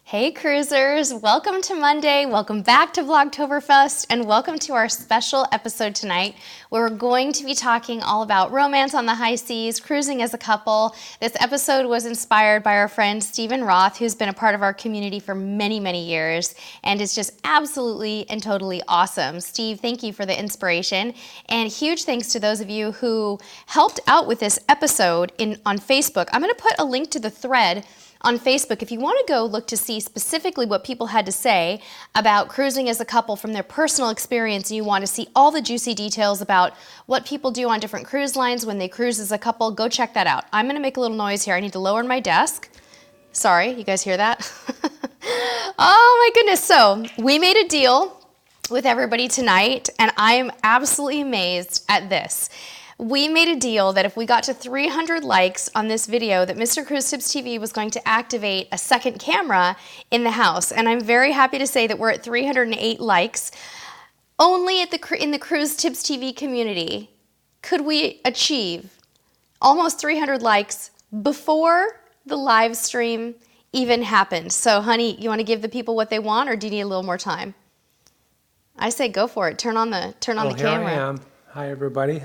Hey cruisers, welcome to Monday, welcome back to Vlogtoberfest, and welcome to our special episode tonight where we're going to be talking all about romance on the high seas, cruising as a couple. This episode was inspired by our friend Stephen Roth, who's been a part of our community for many, many years, and is just absolutely and totally awesome. Steve, thank you for the inspiration, and huge thanks to those of you who helped out with this episode on Facebook. I'm going to put a link to the thread on Facebook if you want to go look to see specifically what people had to say about cruising as a couple from their personal experience, and you want to see all the juicy details about what people do on different cruise lines when they cruise as a couple, go check that out. I'm going to make a little noise here. I need to lower my desk. Sorry, you guys hear that? Oh my goodness. So we made a deal with everybody tonight, and I'm absolutely amazed at this. We made a deal that if we got to 300 likes on this video, that Mr. Cruise Tips TV was going to activate a second camera in the house. And I'm very happy to say that we're at 308 likes. Only in the Cruise Tips TV community could we achieve almost 300 likes before the live stream even happened. So honey, you want to give the people what they want, or do you need a little more time? I say go for it. Turn on the camera. Here I am. Hi everybody.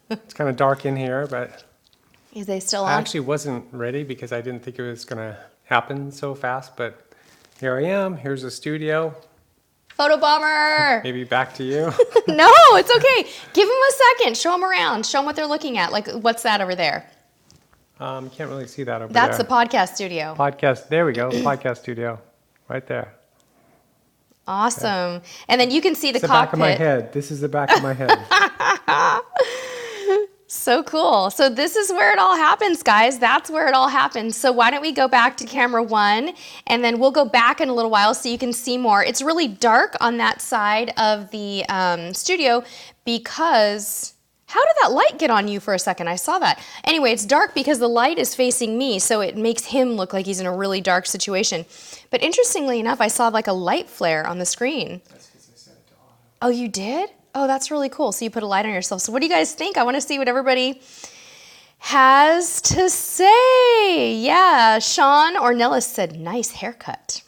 It's kind of dark in here, but is they still on? I actually wasn't ready because I didn't think it was going to happen so fast, but here I am. Here's the studio. Photo bomber! Maybe back to you. No, it's okay. Give them a second. Show them around. Show them what they're looking at. Like, what's that over there? Can't really see that over That's there. the podcast studio. Podcast. There we go. Podcast studio. Right there. Awesome. Okay. And then you can see the cockpit. cockpit. The back of my head. This is the back of my head. So cool. So this is where it all happens, guys. That's where it all happens. So why don't we go back to camera one, and then we'll go back in a little while so you can see more. It's really dark on that side of the studio because... How did that light get on you for a second? I saw that. Anyway, it's dark because the light is facing me, so it makes him look like he's in a really dark situation. But interestingly enough, I saw like a light flare on the screen. That's because I set it to auto. Oh, you did? Oh, that's really cool. So you put a light on yourself. So what do you guys think? I want to see what everybody has to say. Yeah, Sean Ornelas said, nice haircut.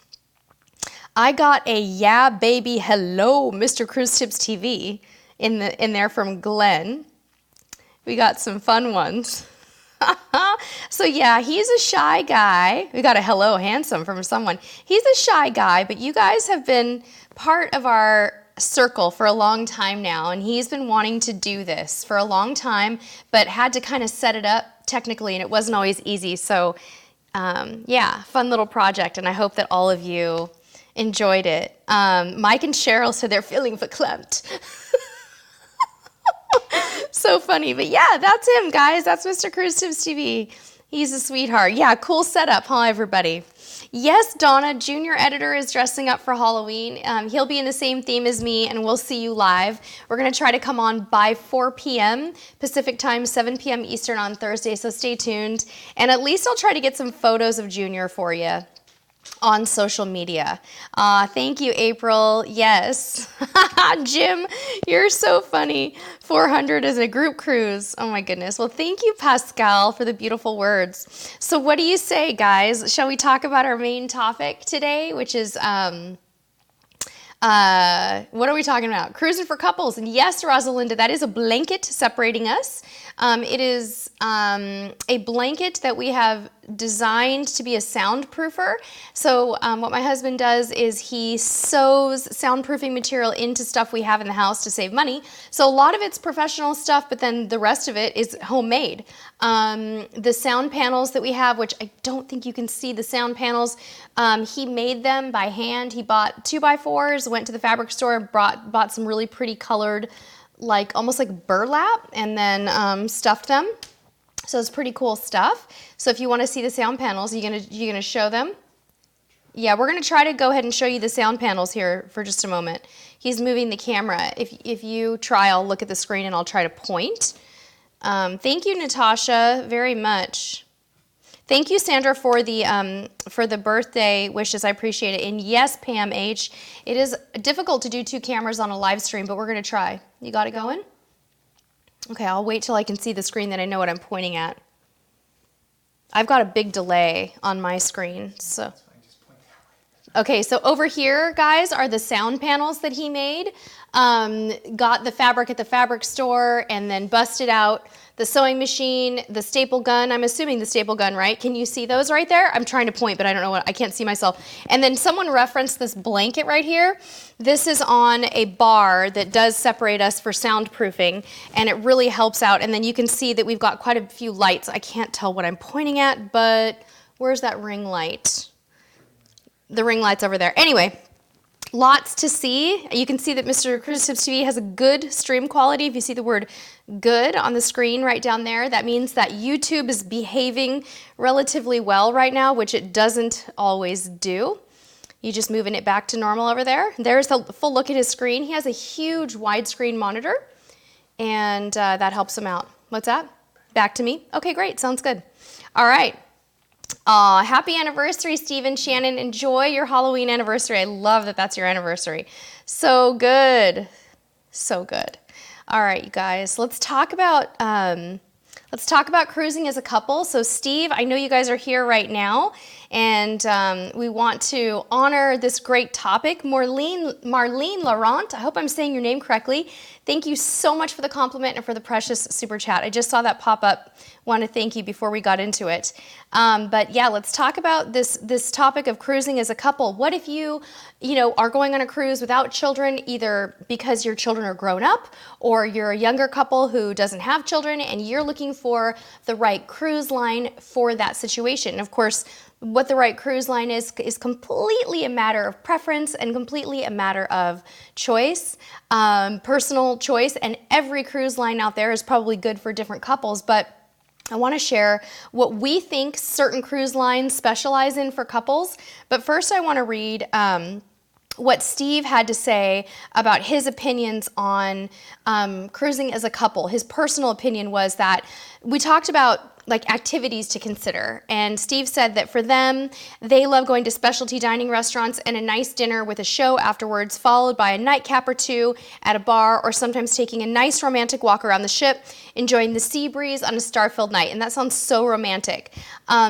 I got a yeah, baby, hello, Mr. Cruise Tips TV in there from Glenn. We got some fun ones. So yeah, he's a shy guy. We got a hello handsome from someone. He's a shy guy, but you guys have been part of our circle for a long time now, and he's been wanting to do this for a long time, but had to kind of set it up technically, and it wasn't always easy. So yeah, fun little project, and I hope that all of you enjoyed it. Mike and Cheryl said they're feeling verklempt. So funny, but yeah, that's him, guys. That's Mr. Cruise Tips TV. He's a sweetheart. Yeah, cool setup, huh, everybody? Yes, Donna, junior editor, is dressing up for Halloween. He'll be in the same theme as me, and we'll see you live. We're going to try to come on by 4 p.m. Pacific time, 7 p.m. Eastern on Thursday, so stay tuned. And at least I'll try to get some photos of Junior for you on social media. Thank you, April. Yes. Jim, you're so funny. 400 is a group cruise. Oh my goodness. Well, thank you, Pascal, for the beautiful words. So what do you say, guys? Shall we talk about our main topic today, which is, what are we talking about? Cruising for couples. And yes, Rosalinda, that is a blanket separating us. It is a blanket that we have designed to be a soundproofer. So what my husband does is he sews soundproofing material into stuff we have in the house to save money. So a lot of it's professional stuff, but then the rest of it is homemade. The sound panels that we have, which I don't think you can see the sound panels, he made them by hand. He bought 2x4s, went to the fabric store, bought some really pretty colored, like almost like burlap, and then stuffed them. So it's pretty cool stuff. So if you want to see the sound panels, you gonna show them? Yeah, we're gonna try to go ahead and show you the sound panels here for just a moment. He's moving the camera. If you try, I'll look at the screen and I'll try to point. Thank you, Natasha, very much. Thank you, Sandra, for the birthday wishes. I appreciate it. And yes, Pam H, it is difficult to do 2 cameras on a live stream, but we're gonna try. You got it going? Okay, I'll wait till I can see the screen that I know what I'm pointing at. I've got a big delay on my screen, so. That's fine, just point Okay, so over here, guys, are the sound panels that he made. Got the fabric at the fabric store and then busted out the sewing machine, the staple gun. I'm assuming the staple gun, right? Can you see those right there? I'm trying to point, but I don't know I can't see myself. And then someone referenced this blanket right here. This is on a bar that does separate us for soundproofing, and it really helps out. And then you can see that we've got quite a few lights. I can't tell what I'm pointing at, but where's that ring light? The ring light's over there. Anyway, lots to see. You can see that Mr. Cruise Tips TV has a good stream quality. If you see the word good on the screen right down there, that means that YouTube is behaving relatively well right now, which it doesn't always do. You just moving it back to normal over there. There's the full look at his screen. He has a huge widescreen monitor, and that helps him out. What's that? Back to me? Okay, great. Sounds good. All right. Happy anniversary, Stephen Shannon. Enjoy your Halloween anniversary. I love that that's your anniversary. So good. So good. All right, you guys, let's talk about cruising as a couple. So Steve, I know you guys are here right now, and we want to honor this great topic. Marlene Laurent, I hope I'm saying your name correctly. Thank you so much for the compliment and for the precious super chat. I just saw that pop up. Want to thank you before we got into it. But yeah, let's talk about this topic of cruising as a couple. What if you are going on a cruise without children, either because your children are grown up or you're a younger couple who doesn't have children and you're looking for the right cruise line for that situation. And of course, what the right cruise line is completely a matter of preference and completely a matter of choice, personal choice, and every cruise line out there is probably good for different couples. But I want to share what we think certain cruise lines specialize in for couples. But first I want to read what Steve had to say about his opinions on cruising as a couple. His personal opinion was that we talked about like activities to consider. And Steve said that for them, they love going to specialty dining restaurants and a nice dinner with a show afterwards, followed by a nightcap or two at a bar, or sometimes taking a nice romantic walk around the ship, enjoying the sea breeze on a star-filled night. And that sounds so romantic.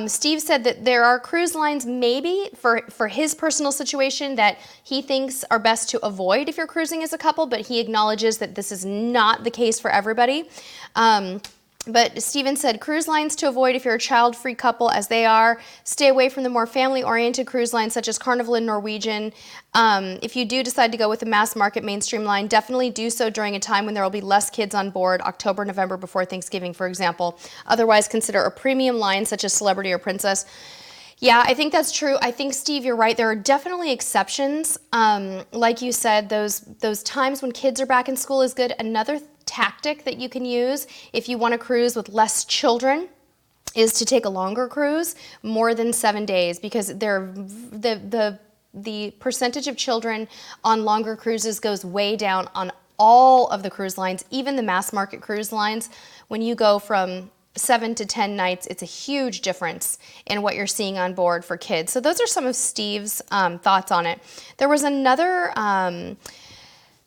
Steve said that there are cruise lines maybe for his personal situation that he thinks are best to avoid if you're cruising as a couple, but he acknowledges that this is not the case for everybody. But Steven said, cruise lines to avoid if you're a child-free couple, as they are. Stay away from the more family-oriented cruise lines such as Carnival and Norwegian. If you do decide to go with the mass market mainstream line, definitely do so during a time when there will be less kids on board, October, November, before Thanksgiving, for example. Otherwise, consider a premium line such as Celebrity or Princess. Yeah, I think that's true. I think, Steve, you're right. There are definitely exceptions. Like you said, those times when kids are back in school is good. Another tactic that you can use if you want to cruise with less children is to take a longer cruise, more than 7 days, because the percentage of children on longer cruises goes way down on all of the cruise lines, even the mass market cruise lines. When you go from 7 to 10 nights, it's a huge difference in what you're seeing on board for kids. So those are some of Steve's thoughts on it. There was another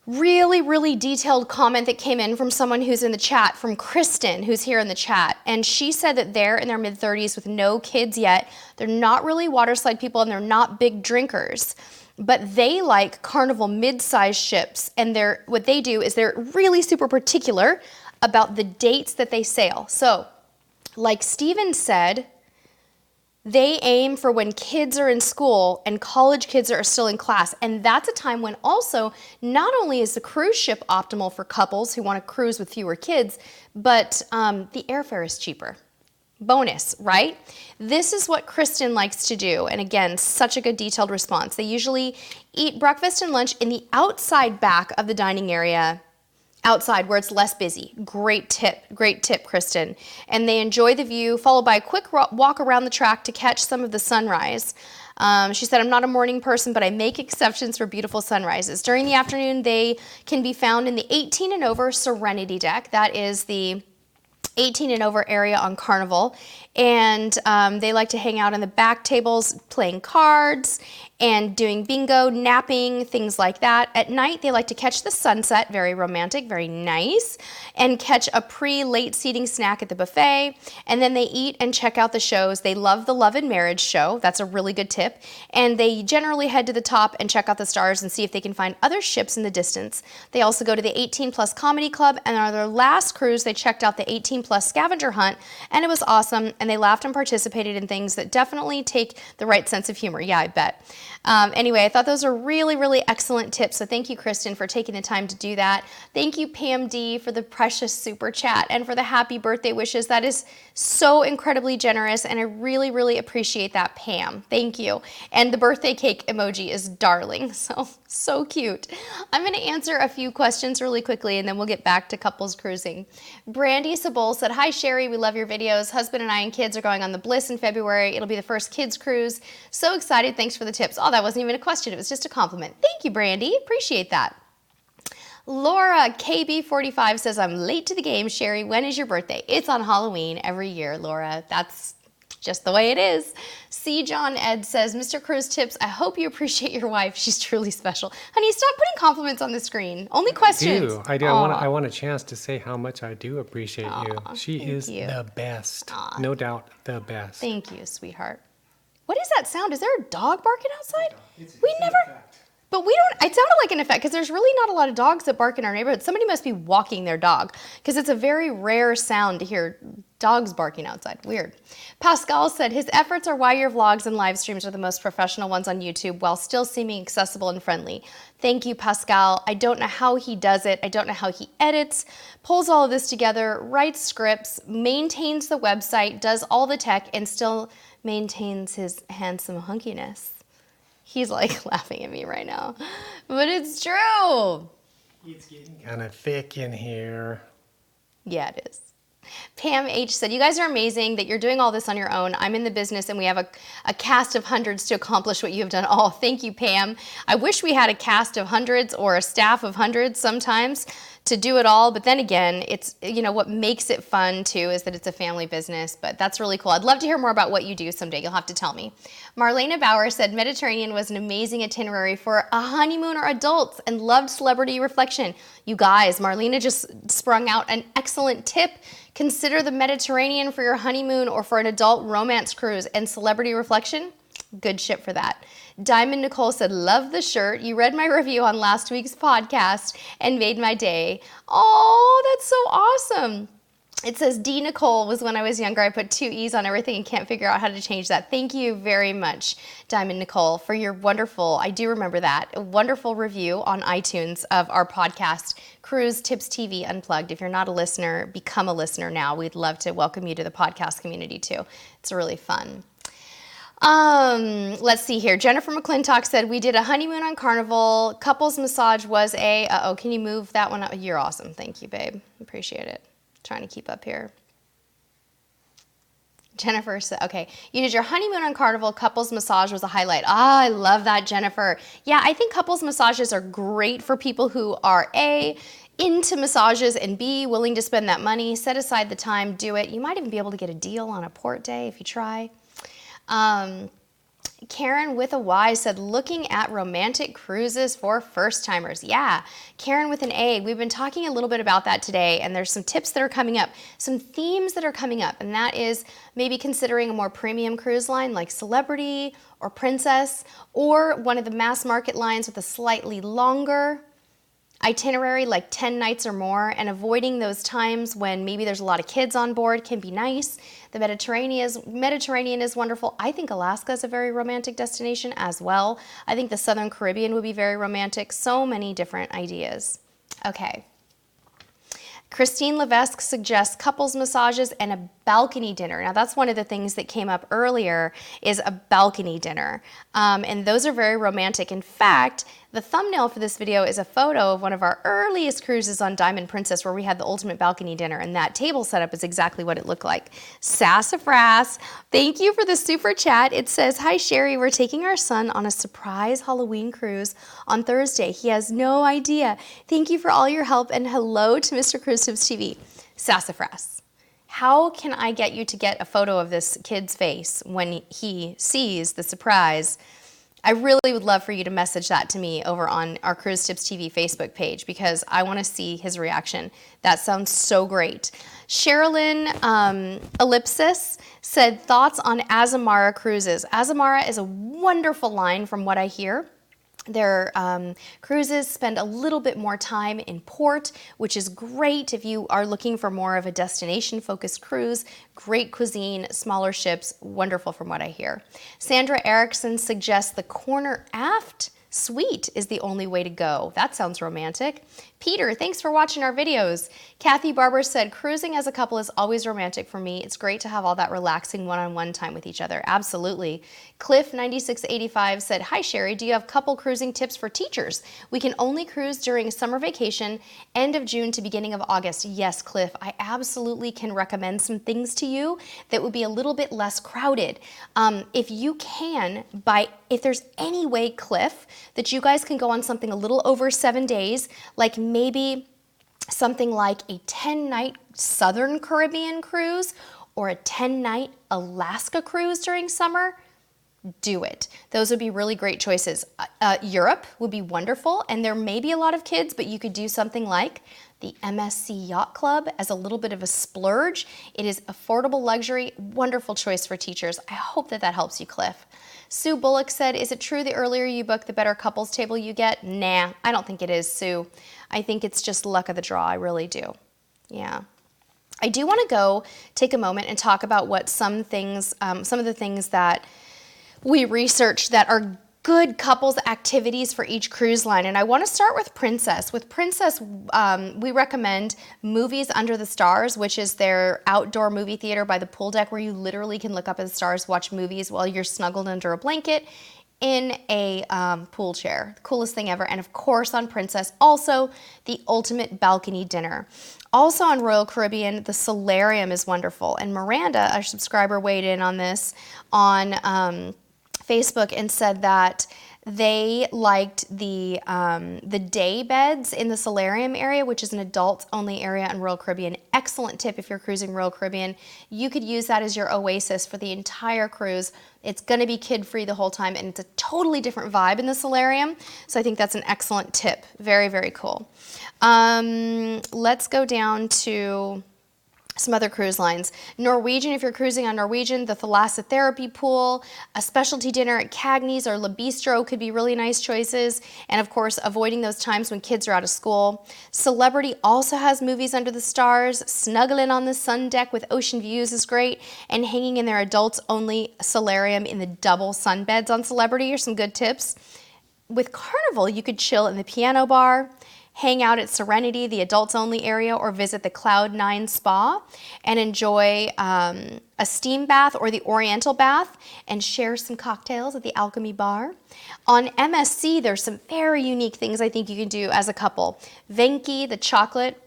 really detailed comment that came in from someone who's in the chat, from Kristen, who's here in the chat. And she said that they're in their mid-30s with no kids yet. They're not really water slide people and they're not big drinkers. But they like Carnival mid-sized ships. And what they do is they're really super particular about the dates that they sail. So, like Steven said, they aim for when kids are in school and college kids are still in class. And that's a time when also, not only is the cruise ship optimal for couples who want to cruise with fewer kids, but the airfare is cheaper. Bonus, right? This is what Kristen likes to do. And again, such a good detailed response. They usually eat breakfast and lunch in the outside back of the dining area, outside where it's less busy. Great tip, Kristen. And they enjoy the view, followed by a quick walk around the track to catch some of the sunrise. She said, I'm not a morning person, but I make exceptions for beautiful sunrises. During the afternoon, they can be found in the 18 and over Serenity deck. That is the 18 and over area on Carnival. And they like to hang out in the back tables playing cards and doing bingo, napping, things like that. At night, they like to catch the sunset, very romantic, very nice, and catch a pre-late seating snack at the buffet. And then they eat and check out the shows. They love the Love and Marriage show. That's a really good tip. And they generally head to the top and check out the stars and see if they can find other ships in the distance. They also go to the 18 Plus Comedy Club, and on their last cruise, they checked out the 18 Plus Scavenger Hunt, and it was awesome, and they laughed and participated in things that definitely take the right sense of humor. Yeah, I bet. Anyway, I thought those are really, really excellent tips, so thank you, Kristen, for taking the time to do that. Thank you, Pam D, for the precious super chat and for the happy birthday wishes. That is so incredibly generous, and I really, really appreciate that, Pam. Thank you. And the birthday cake emoji is darling, so cute. I'm going to answer a few questions really quickly, and then we'll get back to couples cruising. Brandy Sabol said, hi, Sherry. We love your videos. Husband and I and kids are going on the Bliss in February. It'll be the first kids cruise. So excited. Thanks for the tips. Oh, that wasn't even a question. It was just a compliment. Thank you, Brandy. Appreciate that. Laura KB45 says, I'm late to the game. Sherry, when is your birthday? It's on Halloween every year, Laura. That's just the way it is. C. John Ed says, Mr. Cruz tips, I hope you appreciate your wife. She's truly special. Honey, stop putting compliments on the screen. Only questions. I do. I want a chance to say how much I do appreciate you. She is the best. No doubt the best. Thank you, sweetheart. What is that sound? Is there a dog barking outside? We never... But we don't, it sounded like an effect because there's really not a lot of dogs that bark in our neighborhood. Somebody must be walking their dog because it's a very rare sound to hear dogs barking outside. Weird. Pascal said his efforts are why your vlogs and live streams are the most professional ones on YouTube while still seeming accessible and friendly. Thank you, Pascal. I don't know how he does it. I don't know how he edits, pulls all of this together, writes scripts, maintains the website, does all the tech, and still maintains his handsome hunkiness. He's like laughing at me right now, but it's true. It's getting kind of thick in here. Yeah, it is. Pam H said, you guys are amazing that you're doing all this on your own. I'm in the business and we have a cast of hundreds to accomplish what you have done. Oh, thank you, Pam. I wish we had a cast of hundreds or a staff of hundreds sometimes to do it all. But then again, it's, you know, what makes it fun too is that it's a family business, but that's really cool. I'd love to hear more about what you do someday. You'll have to tell me. Marlena Bauer said Mediterranean was an amazing itinerary for a honeymoon or adults and loved celebrity reflection. You guys, Marlena just sprung out an excellent tip. Consider the Mediterranean for your honeymoon or for an adult romance cruise and celebrity reflection. Good ship for that. Diamond Nicole said, love the shirt. You read my review on last week's podcast and made my day. Oh, that's so awesome. It says D. Nicole was when I was younger. I put 2 E's on everything and can't figure out how to change that. Thank you very much, Diamond Nicole, for your wonderful, I do remember that, a wonderful review on iTunes of our podcast, Cruise Tips TV Unplugged. If you're not a listener, become a listener now. We'd love to welcome you to the podcast community too. It's really fun. Let's see here. Jennifer McClintock said, we did a honeymoon on Carnival. Couples massage was a, can you move that one up? You're awesome. Thank you, babe. Appreciate it. Trying to keep up here. Jennifer said, okay, you did your honeymoon on Carnival. Couples massage was a highlight. I love that, Jennifer. Yeah, I think couples massages are great for people who are A, into massages, and B, willing to spend that money. Set aside the time, do it. You might even be able to get a deal on a port day if you try. Karen with a Y said, looking at romantic cruises for first timers. Yeah, Karen with an A. We've been talking a little bit about that today, and there's some tips that are coming up, some themes that are coming up, and that is maybe considering a more premium cruise line like Celebrity or Princess, or one of the mass market lines with a slightly longer itinerary, like 10 nights or more, and avoiding those times when maybe there's a lot of kids on board can be nice. The Mediterranean is wonderful. I think Alaska is a very romantic destination as well. I think the Southern Caribbean would be very romantic. So many different ideas. Okay. Christine Levesque suggests couples massages and a balcony dinner. Now that's one of the things that came up earlier is a balcony dinner. And those are very romantic. In fact, the thumbnail for this video is a photo of one of our earliest cruises on Diamond Princess where we had the ultimate balcony dinner, and that table setup is exactly what it looked like. Sassafras, thank you for the super chat. It says, hi Sherry, we're taking our son on a surprise Halloween cruise on Thursday. He has no idea. Thank you for all your help, and hello to Mr. Cruise Tips TV. Sassafras, how can I get you to get a photo of this kid's face when he sees the surprise I really would love for you to message that to me over on our Cruise Tips TV Facebook page because I want to see his reaction. That sounds so great. Sherilyn Ellipsis said, thoughts on Azamara cruises. Azamara is a wonderful line from what I hear. Their cruises spend a little bit more time in port, which is great if you are looking for more of a destination-focused cruise. Great cuisine, smaller ships, wonderful from what I hear. Sandra Erickson suggests the corner aft suite is the only way to go. That sounds romantic. Peter, thanks for watching our videos. Kathy Barber said, cruising as a couple is always romantic for me. It's great to have all that relaxing one-on-one time with each other. Absolutely. Cliff9685 said, hi Sherry, do you have couple cruising tips for teachers? We can only cruise during summer vacation, end of June to beginning of August. Yes, Cliff, I absolutely can recommend some things to you that would be a little bit less crowded. If you can, if there's any way, Cliff, that you guys can go on something a little over 7 days, like maybe something like a 10-night Southern Caribbean cruise or a 10-night Alaska cruise during summer, do it. Those would be really great choices. Europe would be wonderful, and there may be a lot of kids, but you could do something like the MSC Yacht Club as a little bit of a splurge. It is affordable luxury, wonderful choice for teachers. I hope that that helps you, Cliff. Sue Bullock said, is it true the earlier you book, the better couples table you get? Nah, I don't think it is, Sue. I think it's just luck of the draw. I really do. Yeah. I do want to go take a moment and talk about what some of the things that we researched that are good couples activities for each cruise line. And I want to start with Princess. With Princess, we recommend Movies Under the Stars, which is their outdoor movie theater by the pool deck where you literally can look up at the stars, watch movies while you're snuggled under a blanket in a pool chair. Coolest thing ever. And of course on Princess, also the ultimate balcony dinner. Also on Royal Caribbean, the solarium is wonderful. And Miranda, our subscriber, weighed in on this on Facebook and said that they liked the day beds in the solarium area, which is an adults-only area in Royal Caribbean. Excellent tip if you're cruising Royal Caribbean. You could use that as your oasis for the entire cruise. It's going to be kid-free the whole time, and it's a totally different vibe in the solarium. So I think that's an excellent tip. Very, very cool. Let's go down to some other cruise lines. Norwegian, if you're cruising on Norwegian, the thalassotherapy pool, a specialty dinner at Cagney's or Le Bistro could be really nice choices. And of course, avoiding those times when kids are out of school. Celebrity also has Movies Under the Stars. Snuggling on the sun deck with ocean views is great. And hanging in their adults-only solarium in the double sunbeds on Celebrity are some good tips. With Carnival, you could chill in the piano bar, hang out at Serenity, the adults-only area, or visit the Cloud9 Spa and enjoy a steam bath or the Oriental bath and share some cocktails at the Alchemy Bar. On MSC, there's some very unique things I think you can do as a couple. Venki, the chocolate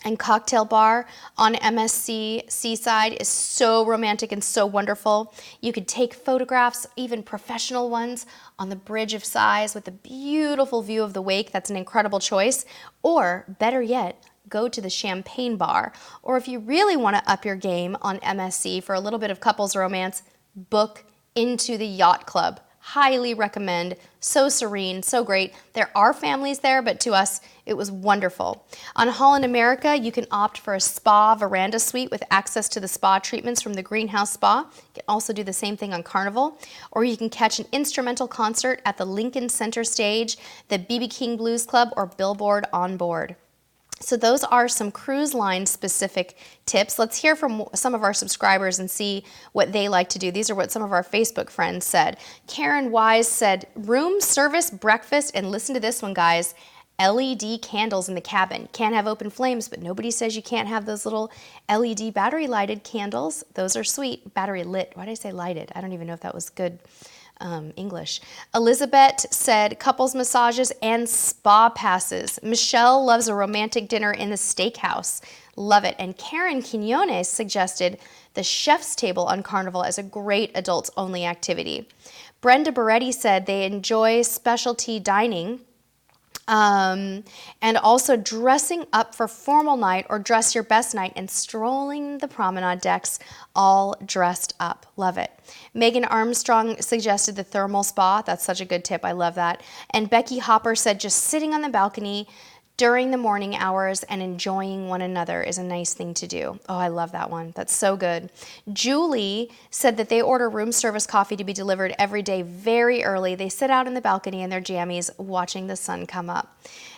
and cocktail bar on MSC Seaside is so romantic and so wonderful. You could take photographs, even professional ones, on the Bridge of Sighs with a beautiful view of the wake. That's an incredible choice. Or better yet, go to the Champagne Bar. Or if you really want to up your game on MSC for a little bit of couples romance, book into the Yacht Club. Highly recommend. So serene, so great. There are families there, but to us, it was wonderful. On Holland America, you can opt for a spa veranda suite with access to the spa treatments from the Greenhouse Spa. You can also do the same thing on Carnival. Or you can catch an instrumental concert at the Lincoln Center Stage, the B.B. King Blues Club, or Billboard on board. So those are some cruise line specific tips. Let's hear from some of our subscribers and see what they like to do. These are what some of our Facebook friends said. Karen Wise said, room service, breakfast, and listen to this one, guys, LED candles in the cabin. Can't have open flames, but nobody says you can't have those little LED battery lighted candles. Those are sweet. Battery lit. Why did I say lighted? I don't even know if that was good English. Elizabeth said couples massages and spa passes. Michelle loves a romantic dinner in the steakhouse. Love it. And Karen Quinones suggested the chef's table on Carnival as a great adults-only activity. Brenda Beretti said they enjoy specialty dining And also dressing up for formal night or dress your best night and strolling the promenade decks all dressed up. Love it. Megan Armstrong suggested the thermal spa. That's such a good tip. I love that. And Becky Hopper said just sitting on the balcony during the morning hours and enjoying one another is a nice thing to do. Oh, I love that one. That's so good. Julie said that they order room service coffee to be delivered every day very early. They sit out in the balcony in their jammies watching the sun come up.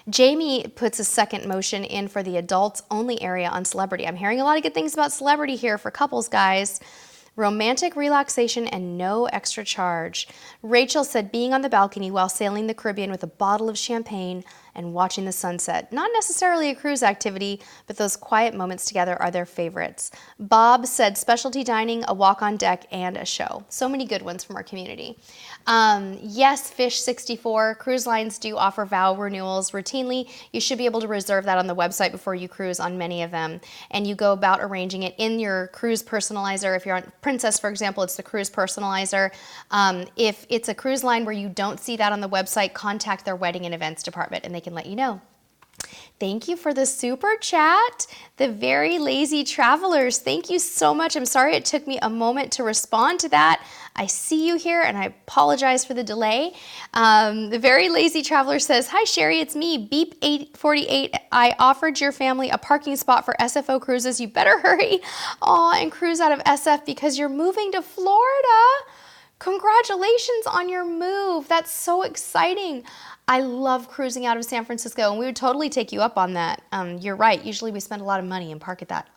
Jamie puts a second motion in for the adults only area on Celebrity. I'm hearing a lot of good things about Celebrity here for couples, guys. Romantic relaxation and no extra charge. Rachel said being on the balcony while sailing the Caribbean with a bottle of champagne and watching the sunset. Not necessarily a cruise activity, but those quiet moments together are their favorites. Bob said specialty dining, a walk on deck, and a show. So many good ones from our community. Yes, Fish64, cruise lines do offer vow renewals routinely. You should be able to reserve that on the website before you cruise on many of them. And you go about arranging it in your cruise personalizer. If you're on Princess, for example, it's the cruise personalizer. If it's a cruise line where you don't see that on the website, contact their wedding and events department and they can let you know. Thank you for the super chat. The Very Lazy Travelers, thank you so much. I'm sorry it took me a moment to respond to that. I see you here and I apologize for the delay. The Very Lazy Traveler says, hi Sherry, it's me, Beep 848. I offered your family a parking spot for SFO cruises. You better hurry and cruise out of SF because you're moving to Florida. Congratulations on your move. That's so exciting. I love cruising out of San Francisco, and we would totally take you up on that. You're right. Usually we spend a lot of money and park at that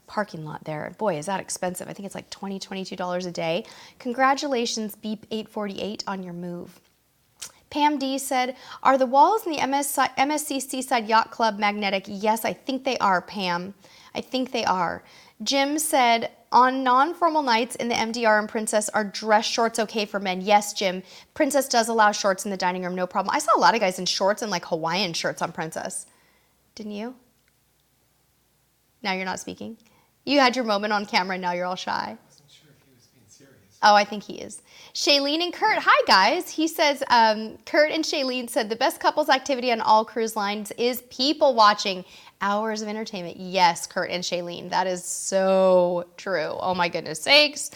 parking lot there. Boy, is that expensive. I think it's like $20, $22 a day. Congratulations, Beep 848, on your move. Pam D said, are the walls in the MSC Seaside Yacht Club magnetic? Yes, I think they are, Pam. I think they are. Jim said, on non-formal nights in the MDR and Princess, are dress shorts okay for men? Yes, Jim. Princess does allow shorts in the dining room, no problem. I saw a lot of guys in shorts and like Hawaiian shirts on Princess. Didn't you? Now you're not speaking? You had your moment on camera and now you're all shy. I wasn't sure if he was being serious. Oh, I think he is. Shailene and Kurt, hi guys. He says, Kurt and Shailene said the best couples activity on all cruise lines is people watching. Hours of entertainment. Yes, Kurt and Shailene, that is so true. Oh my goodness sakes.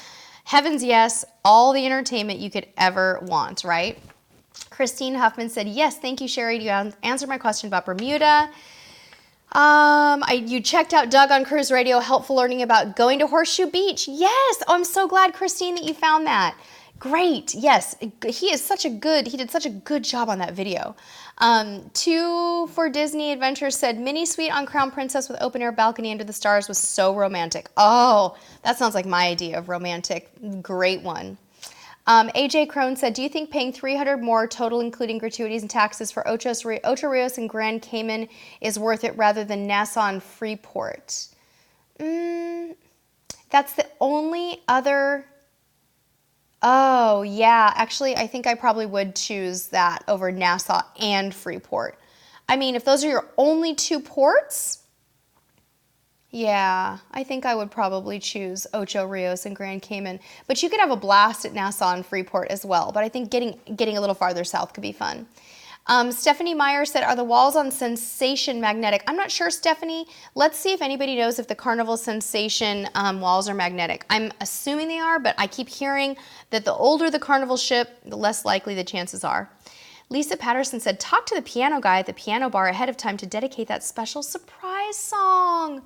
Heavens yes, all the entertainment you could ever want, right? Christine Huffman said, yes, thank you, Sherry. You answered my question about Bermuda. You checked out Doug on Cruise Radio, helpful learning about going to Horseshoe Beach. Yes, oh, I'm so glad, Christine, that you found that. Great, yes, he did such a good job on that video. 2 for Disney Adventures said, mini suite on Crown Princess with open air balcony under the stars was so romantic. Oh, that sounds like my idea of romantic. Great one. AJ Crone said, do you think paying $300 more total including gratuities and taxes for Ocho Rios and Grand Cayman is worth it rather than Nassau and Freeport? That's the only other... Oh, yeah. Actually, I think I probably would choose that over Nassau and Freeport. I mean, if those are your only 2 ports, yeah, I think I would probably choose Ocho Rios and Grand Cayman. But you could have a blast at Nassau and Freeport as well. But I think getting a little farther south could be fun. Stephanie Meyer said, are the walls on Sensation magnetic? I'm not sure, Stephanie. Let's see if anybody knows if the Carnival Sensation walls are magnetic. I'm assuming they are, but I keep hearing that the older the Carnival ship, the less likely the chances are. Lisa Patterson said, talk to the piano guy at the piano bar ahead of time to dedicate that special surprise song.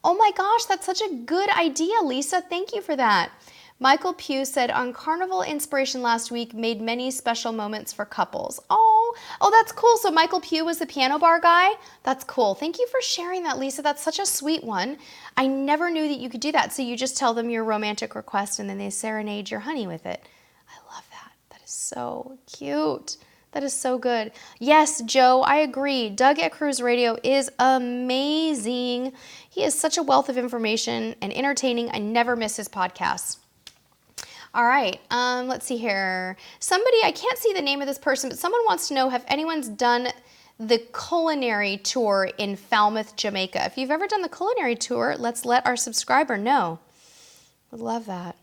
Oh my gosh, that's such a good idea, Lisa. Thank you for that. Michael Pugh said, on Carnival Inspiration last week, made many special moments for couples. Oh, that's cool. So Michael Pugh was the piano bar guy? That's cool. Thank you for sharing that, Lisa. That's such a sweet one. I never knew that you could do that. So you just tell them your romantic request and then they serenade your honey with it. I love that. That is so cute. That is so good. Yes, Joe, I agree. Doug at Cruise Radio is amazing. He is such a wealth of information and entertaining. I never miss his podcasts. All right, let's see here. Somebody, I can't see the name of this person, but someone wants to know, have anyone's done the culinary tour in Falmouth, Jamaica? If you've ever done the culinary tour, let's let our subscriber know. Would love that.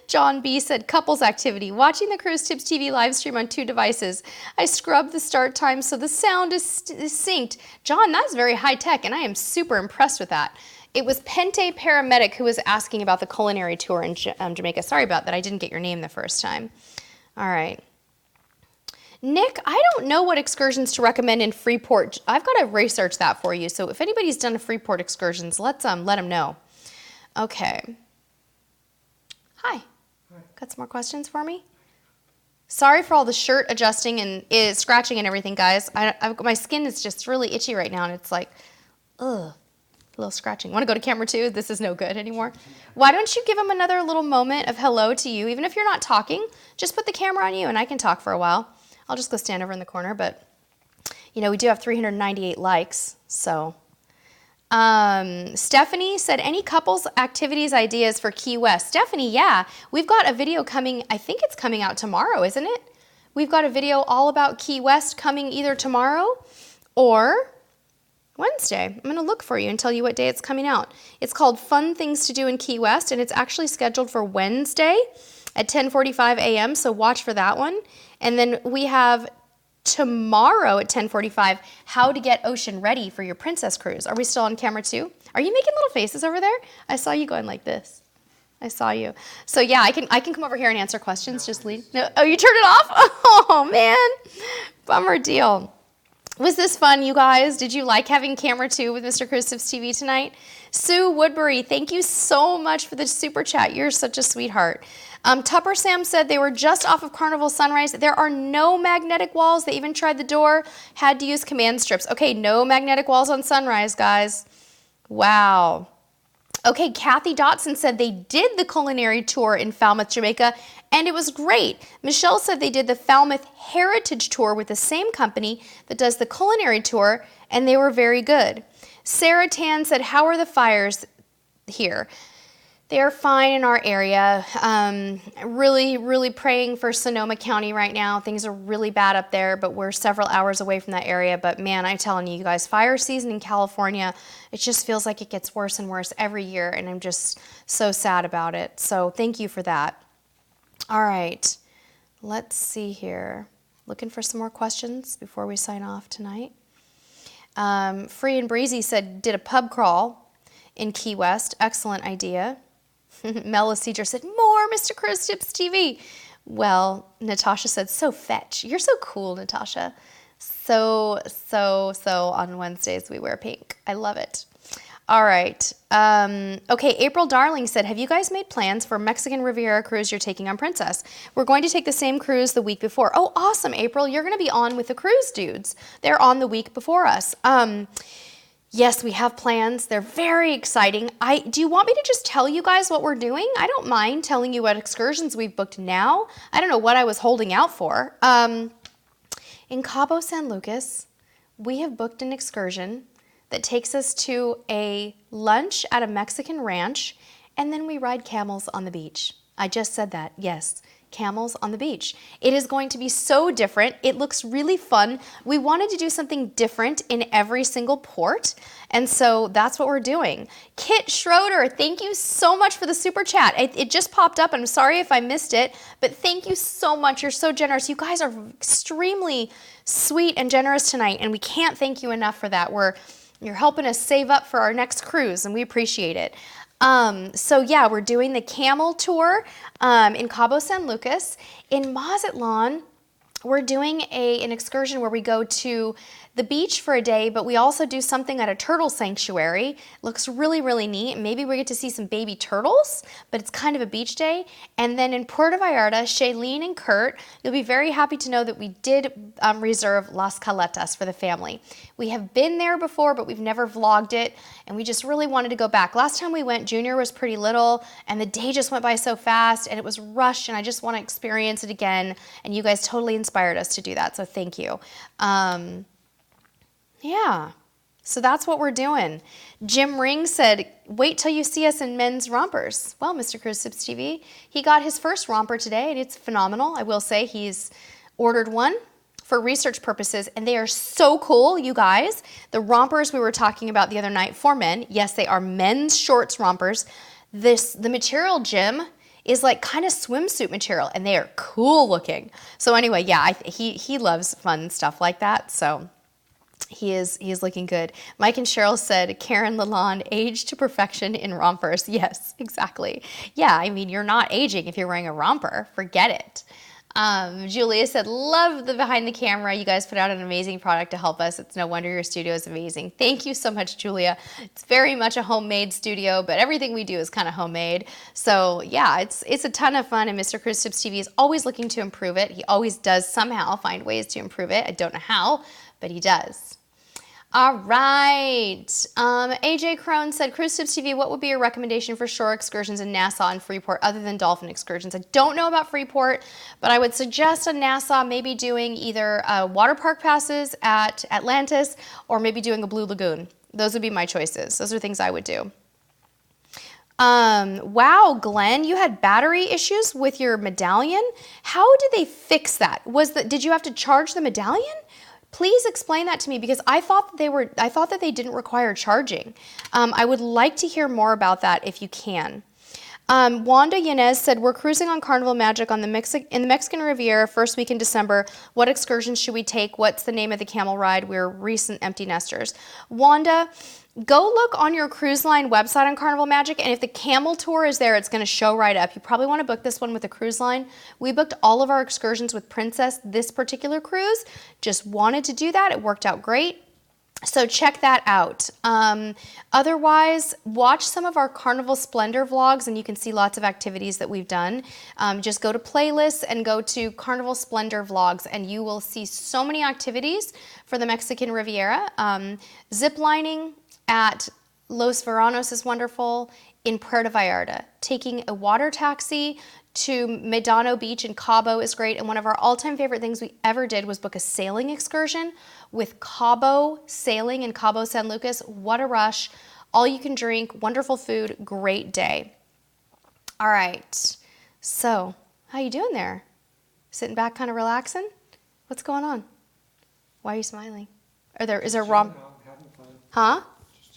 John B. said, couples activity, watching the Cruise Tips TV live stream on 2 devices. I scrubbed the start time so the sound is synced. John, that's very high tech, and I am super impressed with that. It was Pente Paramedic who was asking about the culinary tour in Jamaica. Sorry about that. I didn't get your name the first time. All right. Nick, I don't know what excursions to recommend in Freeport. I've got to research that for you. So if anybody's done a Freeport excursions, let them know. Okay. Hi. Got some more questions for me? Sorry for all the shirt adjusting and scratching and everything, guys. My skin is just really itchy right now, and it's like, ugh, a little scratching. Want to go to camera 2? This is no good anymore. Why don't you give them another little moment of hello to you, even if you're not talking? Just put the camera on you, and I can talk for a while. I'll just go stand over in the corner, but, you know, we do have 398 likes, so. Stephanie said, any couples activities ideas for Key West? Stephanie, yeah, we've got a video coming, I think it's coming out tomorrow, isn't it? We've got a video all about Key West coming either tomorrow or Wednesday. I'm going to look for you and tell you what day it's coming out. It's called Fun Things to Do in Key West, and it's actually scheduled for Wednesday at 10:45 a.m., so watch for that one. And then we have tomorrow at 10:45, how to get ocean ready for your princess cruise. Are we still on camera 2? Are you making little faces over there? I saw you going like this. I saw you. So yeah, I can come over here and answer questions. Just leave. No, oh, you turned it off? Oh man, bummer deal. Was this fun, you guys? Did you like having camera 2 with Mr. Cruise Tips TV tonight? Sue Woodbury, thank you so much for the super chat. You're such a sweetheart. Tupper Sam said they were just off of Carnival Sunrise. There are no magnetic walls. They even tried the door, had to use command strips. Okay, no magnetic walls on Sunrise, guys. Wow. Okay, Kathy Dotson said they did the culinary tour in Falmouth, Jamaica, and it was great. Michelle said they did the Falmouth Heritage Tour with the same company that does the culinary tour, and they were very good. Sarah Tan said, how are the fires here? They're fine in our area. Really praying for Sonoma County right now. Things are really bad up there, but we're several hours away from that area. But man, I'm telling you guys, fire season in California, it just feels like it gets worse and worse every year, and I'm just so sad about it. So thank you for that. All right, let's see here. Looking for some more questions before we sign off tonight. Free and Breezy said, did a pub crawl in Key West. Excellent idea. Mela Cedar said, more Mr. Cruise Tips TV. Well, Natasha said, so fetch. You're so cool, Natasha. So on Wednesdays we wear pink. I love it. All right. Okay, April Darling said, have you guys made plans for Mexican Riviera cruise you're taking on Princess? We're going to take the same cruise the week before. Oh, awesome, April. You're going to be on with the cruise dudes. They're on the week before us. Yes, we have plans. They're very exciting. Do you want me to just tell you guys what we're doing? I don't mind telling you what excursions we've booked now. I don't know what I was holding out for. In Cabo San Lucas, we have booked an excursion that takes us to a lunch at a Mexican ranch, and then we ride camels on the beach. I just said that, yes. Camels on the beach. It is going to be so different. It looks really fun. We wanted to do something different in every single port, and so that's what we're doing. Kit Schroeder, thank you so much for the super chat. It just popped up. I'm sorry if I missed it, but thank you so much. You're so generous. You guys are extremely sweet and generous tonight, and we can't thank you enough for that. You're helping us save up for our next cruise, and we appreciate it. So yeah, we're doing the camel tour in Cabo San Lucas. In Mazatlan, we're doing an excursion where we go to the beach for a day, but we also do something at a turtle sanctuary. It looks really, really neat. Maybe we get to see some baby turtles, but it's kind of a beach day. And then in Puerto Vallarta, Shailene and Kurt, you'll be very happy to know that we did reserve Las Caletas for the family. We have been there before, but we've never vlogged it, and we just really wanted to go back. Last time we went, Junior was pretty little, and the day just went by so fast, and it was rushed, and I just want to experience it again, and you guys totally inspired us to do that, so thank you. Yeah, so that's what we're doing. Jim Ring said, wait till you see us in men's rompers. Well, Mr. Cruise Tips TV, he got his first romper today, and it's phenomenal. I will say he's ordered one for research purposes, and they are so cool, you guys. The rompers we were talking about the other night for men, yes, they are men's shorts rompers. The material, Jim, is like kind of swimsuit material, and they are cool looking. So anyway, yeah, he loves fun stuff like that. So he is looking good. Mike and Cheryl said, Karen Lalonde, aged to perfection in rompers. Yes, exactly. Yeah, I mean, you're not aging if you're wearing a romper. Forget it. Julia said, love the behind the camera. You guys put out an amazing product to help us. It's no wonder your studio is amazing. Thank you so much, Julia. It's very much a homemade studio, but everything we do is kind of homemade. So yeah, it's a ton of fun, and Mr. Cruise Tips TV is always looking to improve it. He always does somehow find ways to improve it. I don't know how, but he does. All right. AJ Crone said, Cruise Tips TV, what would be your recommendation for shore excursions in Nassau and Freeport other than Dolphin excursions? I don't know about Freeport, but I would suggest on Nassau maybe doing either water park passes at Atlantis or maybe doing a Blue Lagoon. Those would be my choices. Those are things I would do. Wow, Glenn, you had battery issues with your medallion. How did they fix that? Did you have to charge the medallion? Please explain that to me, because I thought that they didn't require charging. I would like to hear more about that if you can. Wanda Yanez said, we're cruising on Carnival Magic in the Mexican Riviera first week in December. What excursions should we take? What's the name of the camel ride? We're recent empty nesters. Wanda, go look on your cruise line website on Carnival Magic, and if the camel tour is there, it's going to show right up. You probably want to book this one with a cruise line. We booked all of our excursions with Princess this particular cruise. Just wanted to do that. It worked out great. So check that out. Otherwise, watch some of our Carnival Splendor vlogs, and you can see lots of activities that we've done. Just go to playlists and go to Carnival Splendor vlogs, and you will see so many activities for the Mexican Riviera. Zip lining at Los Veranos is wonderful. In Puerto Vallarta, taking a water taxi to Medano Beach in Cabo is great. And one of our all-time favorite things we ever did was book a sailing excursion with Cabo Sailing in Cabo San Lucas. What a rush. All you can drink, wonderful food, great day. All right. So, how you doing there? Sitting back kind of relaxing? What's going on? Why are you smiling? Is there romp? Huh?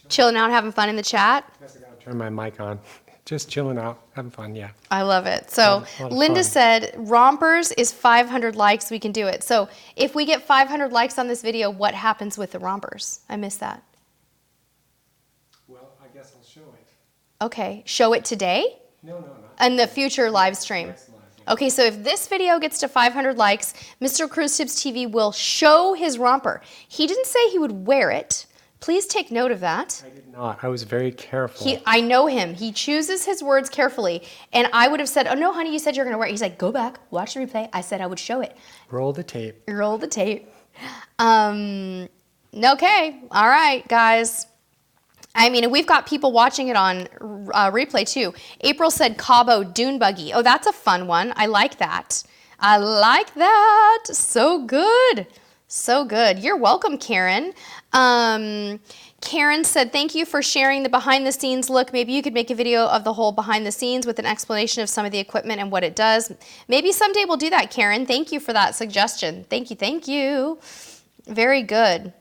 Chilling out, having fun in the chat? Yes, I gotta turn my mic on. Just chilling out, having fun, yeah. I love it. So Linda said, rompers is 500 likes, we can do it. So if we get 500 likes on this video, what happens with the rompers? I missed that. Well, I guess I'll show it. Okay, show it today? No. In the future live stream. Next live, yeah. Okay, so if this video gets to 500 likes, Mr. Cruise Tips TV will show his romper. He didn't say he would wear it. Please take note of that. I did not. I was very careful. I know him. He chooses his words carefully. And I would have said, oh no, honey, you said you're going to wear it. He's like, go back, watch the replay. I said I would show it. Roll the tape. Roll the tape. Okay. All right, guys. I mean, we've got people watching it on replay too. April said Cabo Dune Buggy. Oh, that's a fun one. I like that. I like that. So good. So good. You're welcome, Karen. Karen said, thank you for sharing the behind the scenes look. Maybe you could make a video of the whole behind the scenes with an explanation of some of the equipment and what it does. Maybe someday we'll do that, Karen. Thank you for that suggestion. Thank you. Thank you. Very good.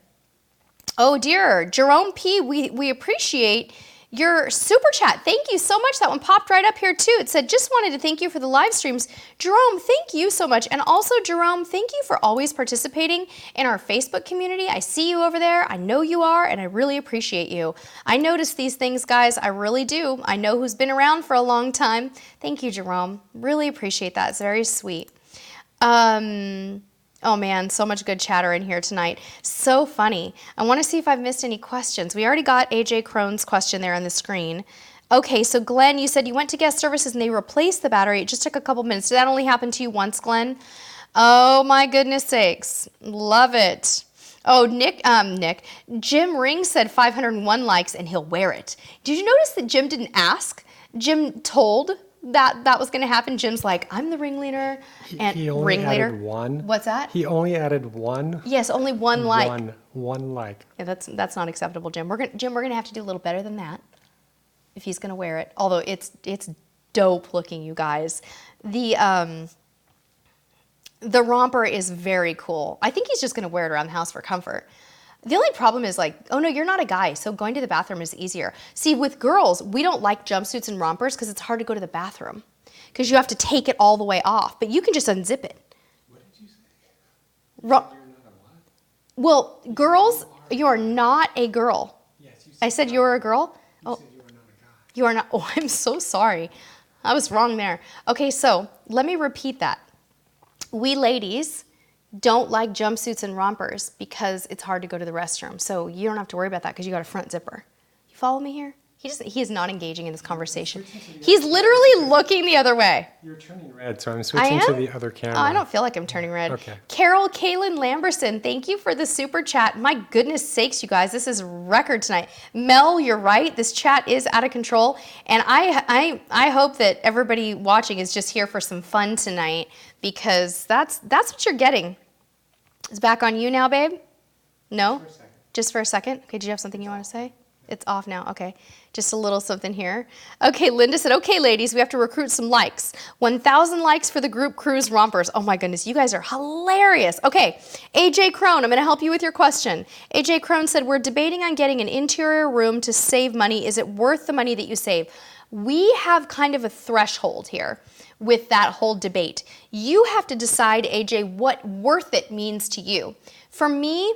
Oh dear, Jerome P., we appreciate your super chat. Thank you so much. That one popped right up here too. It said, just wanted to thank you for the live streams. Jerome, thank you so much. And also, Jerome, thank you for always participating in our Facebook community. I see you over there. I know you are, and I really appreciate you. I notice these things, guys. I really do. I know who's been around for a long time. Thank you, Jerome. Really appreciate that. It's very sweet. Oh man, so much good chatter in here tonight. So funny. I want to see if I've missed any questions. We already got AJ Crone's question there on the screen. Okay, so Glenn, you said you went to guest services and they replaced the battery. It just took a couple minutes. Did that only happen to you once, Glenn? Oh my goodness sakes. Love it. Oh, Jim Ring said 501 likes and he'll wear it. Did you notice that Jim didn't ask? Jim told that was going to happen. Jim's like, I'm the ringleader. And he only added one. What's that? He only added one. Yes, only one like. One like. Yeah, that's not acceptable, Jim. We're gonna have to do a little better than that if he's gonna wear it. Although it's dope looking, you guys. The romper is very cool. I think he's just gonna wear it around the house for comfort. The only problem is like, oh no, you're not a guy, so going to the bathroom is easier. See, with girls, we don't like jumpsuits and rompers because it's hard to go to the bathroom. because you have to take it all the way off, but you can just unzip it. What did you say? Ro- You're not a what? well, girls, you are not a girl. Yes, you said I said you were a girl? you Oh, said you were not a guy. you are not. Oh, I'm so sorry. I was wrong there. Okay, so let me repeat that. We ladies don't like jumpsuits and rompers because it's hard to go to the restroom. So you don't have to worry about that because you got a front zipper. You follow me here? He is not engaging in this conversation. He's literally looking the other way. You're turning red, so I'm switching to the other camera. Oh, I don't feel like I'm turning red. Okay. Carol Kaylin Lamberson, thank you for the super chat. My goodness sakes, you guys, this is record tonight. Mel, you're right. This chat is out of control. And I hope that everybody watching is just here for some fun tonight because that's what you're getting. It's back on you now, babe? No? Just for a second? Okay, did you have something you want to say? It's off now. Okay. Just a little something here. Okay, Linda said, okay, ladies, we have to recruit some likes. 1,000 likes for the group cruise rompers. Oh my goodness, you guys are hilarious. Okay, AJ Crone, I'm going to help you with your question. AJ Crone said, we're debating on getting an interior room to save money. Is it worth the money that you save? We have kind of a threshold here with that whole debate. You have to decide, AJ, what worth it means to you. For me,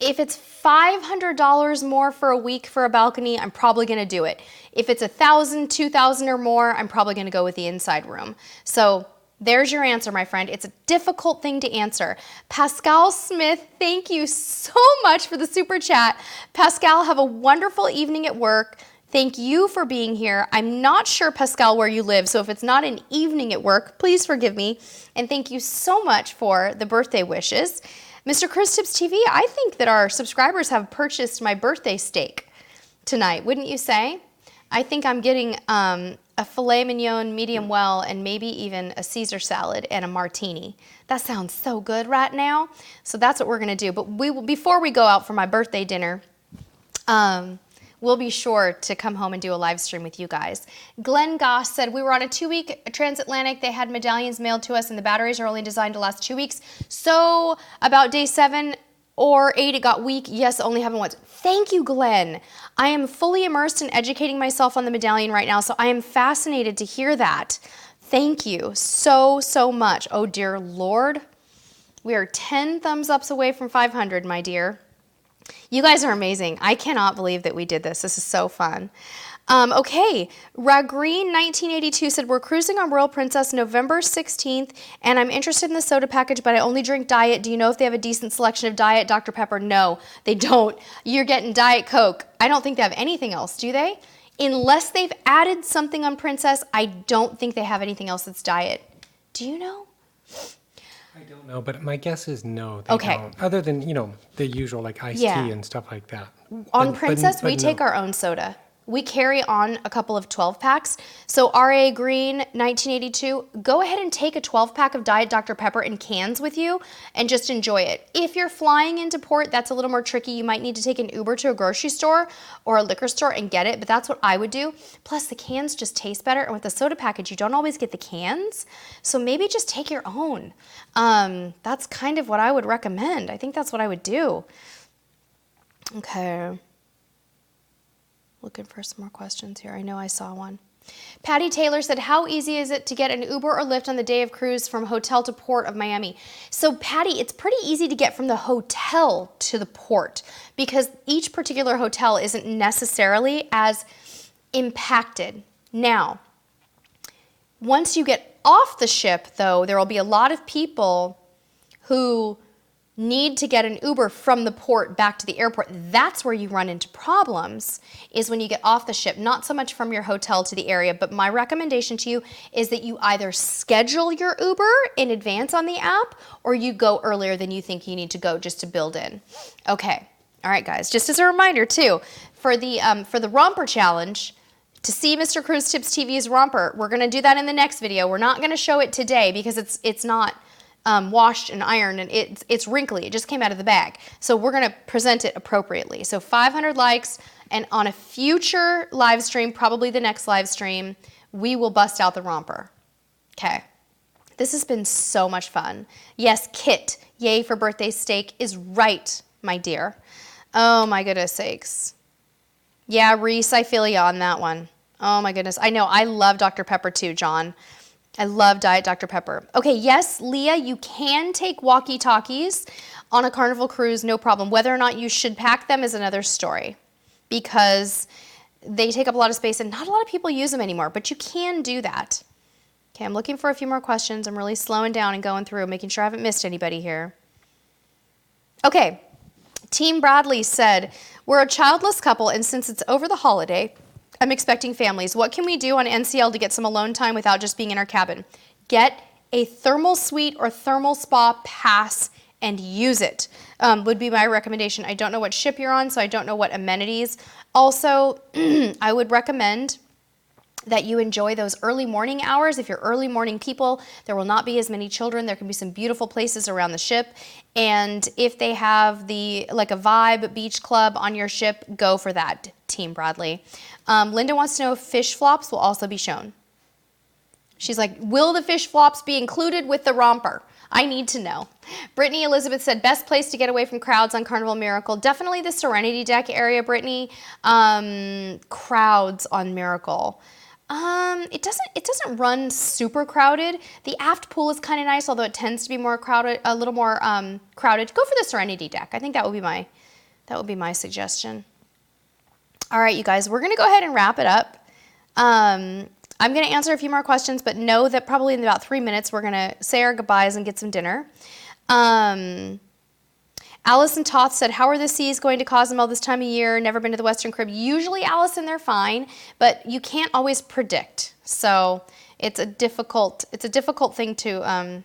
if it's $500 more for a week for a balcony, I'm probably going to do it. If it's $1,000, $2,000 or more, I'm probably going to go with the inside room. So there's your answer, my friend. It's a difficult thing to answer. Pascal Smith, thank you so much for the super chat. Pascal, have a wonderful evening at work. Thank you for being here. I'm not sure, Pascal, where you live, so if it's not an evening at work, please forgive me. And thank you so much for the birthday wishes. Mr. Chris Tips TV, I think that our subscribers have purchased my birthday steak tonight, wouldn't you say? I think I'm getting a filet mignon medium well and maybe even a Caesar salad and a martini. That sounds so good right now. So that's what we're going to do. But we will, before we go out for my birthday dinner, we'll be sure to come home and do a live stream with you guys. Glenn Goss said, we were on a 2-week transatlantic. They had medallions mailed to us and the batteries are only designed to last 2 weeks. So about day 7 or 8, it got weak. Yes, only happened once. Thank you, Glenn. I am fully immersed in educating myself on the medallion right now. So I am fascinated to hear that. Thank you so, so much. Oh, dear Lord. We are 10 thumbs ups away from 500, my dear. You guys are amazing. I cannot believe that we did this. This is so fun. Okay, Ragreen 1982 said, we're cruising on Royal Princess November 16th, and I'm interested in the soda package, but I only drink Diet. Do you know if they have a decent selection of Diet Dr. Pepper? No, they don't. You're getting Diet Coke. I don't think they have anything else, do they? Unless they've added something on Princess, I don't think they have anything else that's Diet. Do you know? I don't know, but my guess is no, they don't. Other than, the usual like iced tea and stuff like that. On Princess, we take our own soda. We carry on a couple of 12-packs. So R.A. Green, 1982, go ahead and take a 12-pack of Diet Dr. Pepper in cans with you and just enjoy it. If you're flying into port, that's a little more tricky. You might need to take an Uber to a grocery store or a liquor store and get it, but that's what I would do. Plus, the cans just taste better, and with the soda package, you don't always get the cans, so maybe just take your own. That's kind of what I would recommend. I think that's what I would do. Okay. Looking for some more questions here. I know I saw one. Patty Taylor said, how easy is it to get an Uber or Lyft on the day of cruise from hotel to port of Miami? So Patty, it's pretty easy to get from the hotel to the port because each particular hotel isn't necessarily as impacted. Now, once you get off the ship, though, there will be a lot of people who need to get an Uber from the port back to the airport. That's where you run into problems, is when you get off the ship, not so much from your hotel to the area, but my recommendation to you is that you either schedule your Uber in advance on the app or you go earlier than you think you need to go just to build in. Okay, all right guys, just as a reminder too, for the Romper Challenge, to see Mr. Cruise Tips TV's Romper, we're gonna do that in the next video. We're not gonna show it today because it's not washed and ironed and it's wrinkly. It just came out of the bag. So we're going to present it appropriately. So 500 likes, and on a future live stream, probably the next live stream, we will bust out the romper. Okay. This has been so much fun. Yes, Kit, yay for birthday steak, is right, my dear. Oh my goodness sakes. Yeah, Reese, I feel you on that one. Oh my goodness. I know. I love Dr. Pepper too, John. I love Diet Dr. Pepper. Okay, yes, Leah, you can take walkie-talkies on a Carnival cruise, no problem. Whether or not you should pack them is another story because they take up a lot of space and not a lot of people use them anymore, but you can do that. Okay, I'm looking for a few more questions. I'm really slowing down and going through, making sure I haven't missed anybody here. Okay, Team Bradley said, we're a childless couple and since it's over the holiday, I'm expecting families. What can we do on NCL to get some alone time without just being in our cabin? Get a thermal suite or thermal spa pass and use it, would be my recommendation. I don't know what ship you're on, so I don't know what amenities. Also, I would recommend that you enjoy those early morning hours. If you're early morning people, there will not be as many children. There can be some beautiful places around the ship. And if they have like a vibe beach club on your ship, go for that, Team Bradley. Linda wants to know if fish flops will also be shown. She's like, will the fish flops be included with the romper? I need to know. Brittany Elizabeth said, best place to get away from crowds on Carnival Miracle. Definitely the Serenity Deck area, Brittany. Crowds on Miracle. It doesn't run super crowded. The aft pool is kind of nice, although it tends to be more crowded, a little more crowded. Go for the Serenity Deck. I think that would be my suggestion. All right, you guys, we're gonna go ahead and wrap it up. I'm gonna answer a few more questions, but know that probably in about 3 minutes we're gonna say our goodbyes and get some dinner. Allison Toth said, how are the seas going to Cozumel this time of year? Never been to the Western Caribbean. Usually, Allison, they're fine, but you can't always predict. So it's a difficult thing to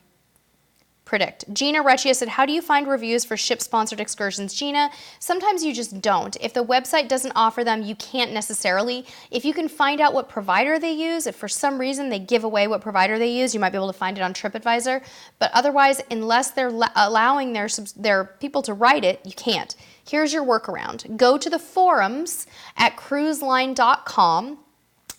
predict. Gina Recchia said, how do you find reviews for ship-sponsored excursions? Gina, sometimes you just don't. If the website doesn't offer them, you can't necessarily. If you can find out what provider they use, if for some reason they give away what provider they use, you might be able to find it on TripAdvisor. But otherwise, unless they're allowing their people to write it, you can't. Here's your workaround. Go to the forums at cruiseline.com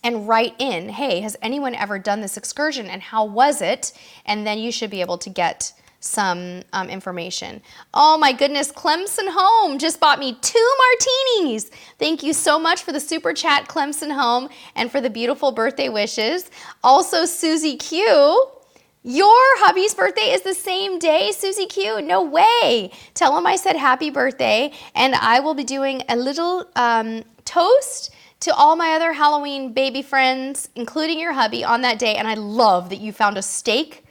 and write in, hey, has anyone ever done this excursion and how was it? And then you should be able to get some information. Oh my goodness, Clemson Home just bought me 2 martinis. Thank you so much for the super chat, Clemson Home, and for the beautiful birthday wishes. Also, Susie Q, your hubby's birthday is the same day, Susie Q. No way. Tell him I said happy birthday, and I will be doing a little toast to all my other Halloween baby friends, including your hubby, on that day. And I love that you found a steak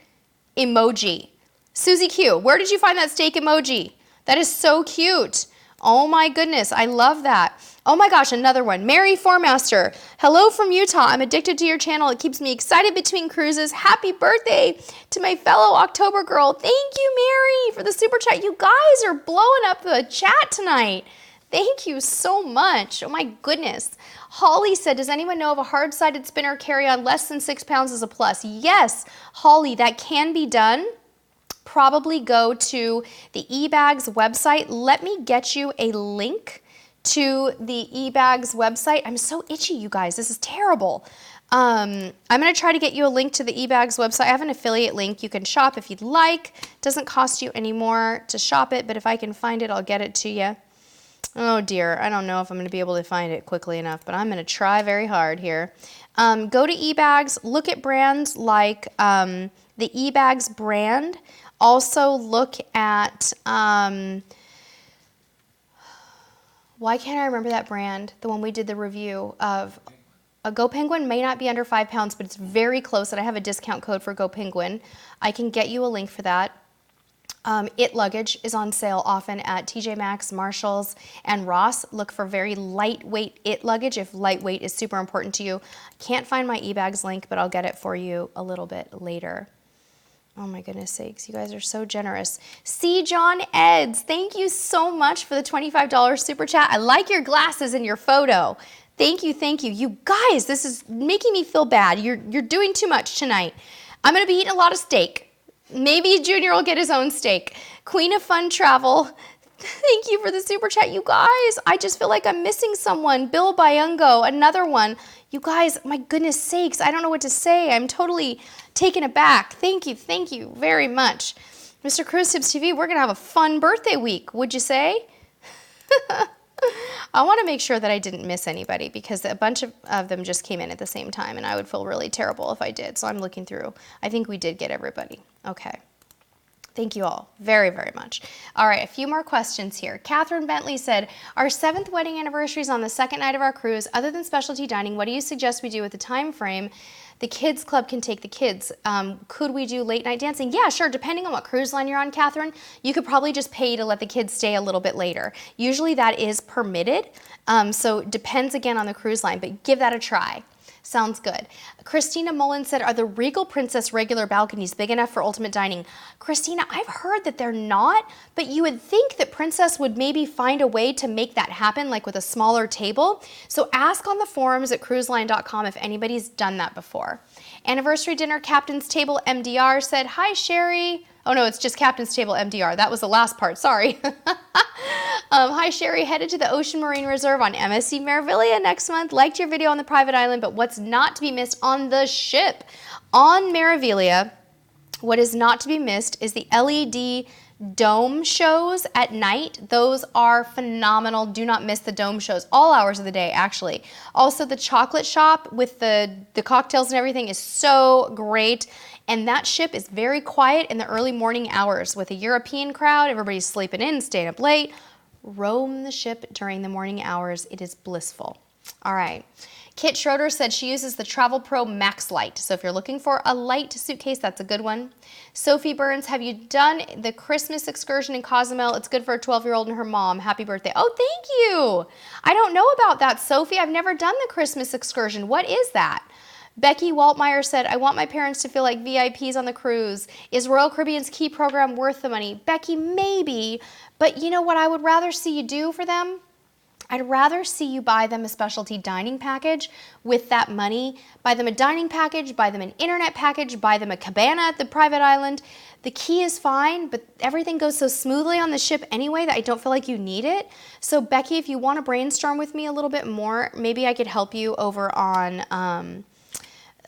emoji. Susie Q, where did you find that steak emoji? That is so cute. Oh my goodness, I love that. Oh my gosh, another one. Mary Formaster, hello from Utah. I'm addicted to your channel. It keeps me excited between cruises. Happy birthday to my fellow October girl. Thank you, Mary, for the super chat. You guys are blowing up the chat tonight. Thank you so much. Oh my goodness. Holly said, does anyone know of a hard-sided spinner carry-on less than 6 pounds as a plus? Yes, Holly, that can be done. Probably go to the eBags website. Let me get you a link to the eBags website. I'm so itchy, you guys. This is terrible. I'm going to try to get you a link to the eBags website. I have an affiliate link. You can shop if you'd like. It doesn't cost you any more to shop it, but if I can find it, I'll get it to you. Oh dear, I don't know if I'm going to be able to find it quickly enough, but I'm going to try very hard here. Go to eBags, look at brands like the eBags brand. Also look at, why can't I remember that brand? The one we did the review of. A Go Penguin may not be under 5 pounds, but it's very close, and I have a discount code for Go Penguin. I can get you a link for that. It luggage is on sale often at TJ Maxx, Marshalls, and Ross. Look for very lightweight It luggage if lightweight is super important to you. Can't find my eBags link, but I'll get it for you a little bit later. Oh my goodness sakes, you guys are so generous. C. John Eds, thank you so much for the $25 super chat. I like your glasses in your photo. Thank you, thank you. You guys, this is making me feel bad. You're doing too much tonight. I'm gonna be eating a lot of steak. Maybe Junior will get his own steak. Queen of Fun Travel, thank you for the super chat. You guys, I just feel like I'm missing someone. Bill Byungo, another one. You guys, my goodness sakes, I don't know what to say. I'm totally taken aback. Thank you very much. Mr. Cruise Tips TV, we're gonna have a fun birthday week, would you say? I want to make sure that I didn't miss anybody because a bunch of them just came in at the same time and I would feel really terrible if I did. So I'm looking through. I think we did get everybody. Okay. Thank you all very, very much. All right, a few more questions here. Catherine Bentley said, our 7th wedding anniversary is on the 2nd night of our cruise. Other than specialty dining, what do you suggest we do with the time frame? The kids club can take the kids. Could we do late night dancing? Yeah, sure. Depending on what cruise line you're on, Catherine, you could probably just pay to let the kids stay a little bit later. Usually that is permitted. So it depends again on the cruise line, but give that a try. Sounds good. Christina Mullen said, are the Regal Princess regular balconies big enough for ultimate dining? Christina, I've heard that they're not, but you would think that Princess would maybe find a way to make that happen, like with a smaller table. So ask on the forums at cruiseline.com if anybody's done that before. Anniversary dinner, Captain's Table MDR said, hi, Sherry. Oh no, it's just Captain's Table MDR. That was the last part, sorry. Hi Sherry, headed to the Ocean Marine Reserve on MSC Meraviglia next month. Liked your video on the private island, but what's not to be missed on the ship? On Meraviglia, what is not to be missed is the LED dome shows at night. Those are phenomenal. Do not miss the dome shows, all hours of the day actually. Also the chocolate shop with the cocktails and everything is so great. And that ship is very quiet in the early morning hours with a European crowd. Everybody's sleeping in, staying up late. Roam the ship during the morning hours. It is blissful. All right. Kit Schroeder said she uses the Travel Pro Max Light. So if you're looking for a light suitcase, that's a good one. Sophie Burns, have you done the Christmas excursion in Cozumel? It's good for a 12-year-old and her mom. Happy birthday. Oh, thank you. I don't know about that, Sophie. I've never done the Christmas excursion. What is that? Becky Waltmeyer said, I want my parents to feel like VIPs on the cruise. Is Royal Caribbean's Key program worth the money? Becky, maybe, but you know what I would rather see you do for them? I'd rather see you buy them a specialty dining package with that money. Buy them a dining package, buy them an internet package, buy them a cabana at the private island. The Key is fine, but everything goes so smoothly on the ship anyway that I don't feel like you need it. So Becky, if you want to brainstorm with me a little bit more, maybe I could help you over on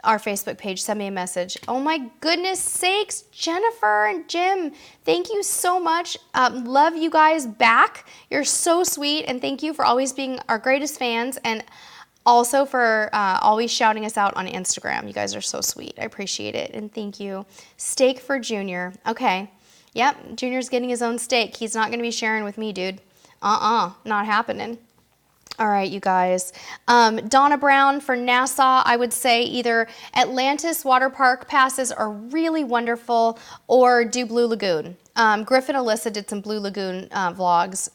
our Facebook page. Send me a message. Oh my goodness sakes, Jennifer and Jim, thank you so much. Love you guys back. You're so sweet, and thank you for always being our greatest fans, and also for always shouting us out on Instagram. You guys are so sweet. I appreciate it, and thank you. Steak for Junior. Okay. Yep, Junior's getting his own steak. He's not going to be sharing with me, dude. Not happening. All right, you guys. Donna Brown for Nassau, I would say either Atlantis water park passes are really wonderful or do Blue Lagoon. Griffin Alyssa did some Blue Lagoon vlogs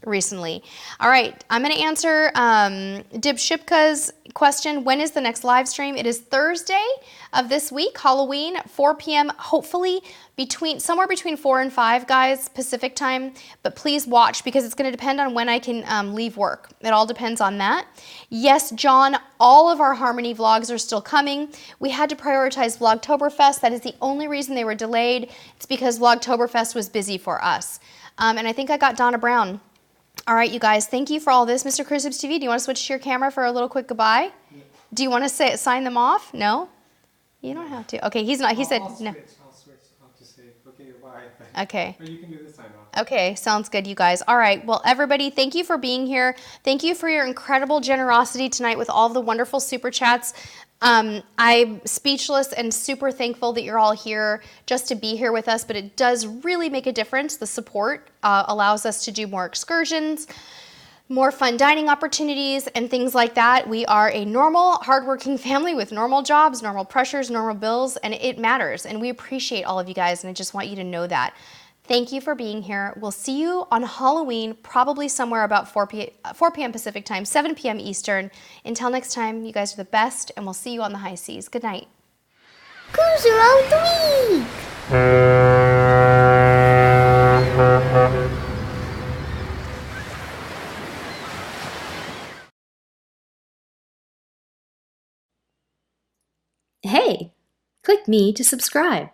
recently. All right, I'm going to answer Dib Shipka's question. When is the next live stream? It is Thursday of this week, Halloween, 4 p.m. Hopefully somewhere between 4 and 5, guys, Pacific time. But please watch because it's going to depend on when I can leave work. It all depends on that. Yes, John, all of our Harmony vlogs are still coming. We had to prioritize Vlogtoberfest. That is the only reason they were delayed. It's because Vlogtoberfest was busy for us. And I think I got Donna Brown. All right, you guys, thank you for all this. Mr. Cruise Tips TV, do you want to switch to your camera for a little quick goodbye? Yeah. Do you want to sign them off? No? You don't have to. Okay, he's not. He said no. I'll switch. I'll just say, okay, bye. Okay. Or you can do the sign off. Okay, sounds good, you guys. All right, well, everybody, thank you for being here. Thank you for your incredible generosity tonight with all the wonderful super chats. I'm speechless and super thankful that you're all here just to be here with us, but it does really make a difference. The support allows us to do more excursions, more fun dining opportunities, and things like that. We are a normal, hardworking family with normal jobs, normal pressures, normal bills, and it matters. And we appreciate all of you guys, and I just want you to know that. Thank you for being here. We'll see you on Halloween, probably somewhere about 4 p.m. Pacific time, 7 p.m. Eastern. Until next time, you guys are the best, and we'll see you on the high seas. Good night. Cruiser of the week. Hey, click me to subscribe.